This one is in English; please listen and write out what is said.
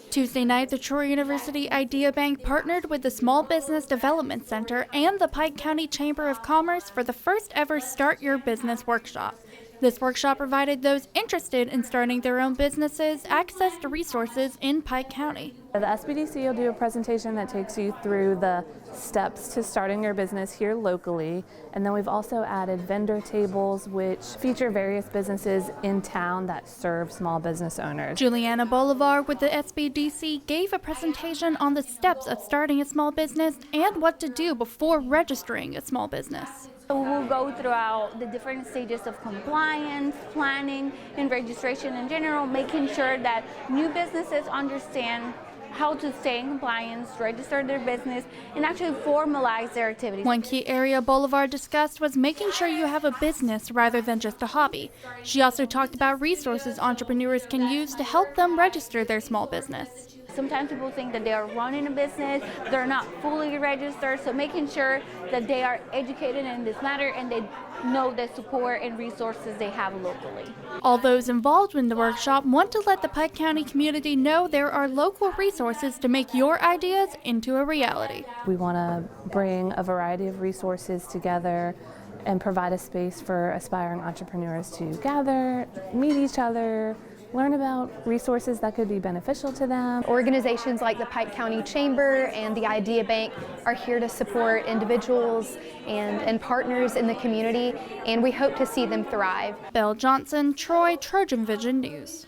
Tuesday night, the Troy University Idea Bank partnered with the Small Business Development Center and the Pike County Chamber of Commerce for the first ever Start Your Business workshop. This workshop provided those interested in starting their own businesses access to resources in Pike County. The SBDC will do a presentation that takes you through the steps to starting your business here locally, and then we've also added vendor tables which feature various businesses in town that serve small business owners. Juliana Bolivar with the SBDC gave a presentation on the steps of starting a small business and what to do before registering a small business. So we'll go throughout the different stages of compliance, planning, and registration in general, making sure that new businesses understand how to stay in compliance, register their business, and actually formalize their activities. One key area Bolivar discussed was making sure you have a business rather than just a hobby. She also talked about resources entrepreneurs can use to help them register their small business. Sometimes people think that they are running a business, they're not fully registered, so making sure that they are educated in this matter and they know the support and resources they have locally. All those involved in the workshop want to let the Pike County community know there are local resources to make your ideas into a reality. We want to bring a variety of resources together and provide a space for aspiring entrepreneurs to gather, meet each other, learn about resources that could be beneficial to them. Organizations like the Pike County Chamber and the Idea Bank are here to support individuals and partners in the community, and we hope to see them thrive. Belle Johnson, Troy, TrojanVision News.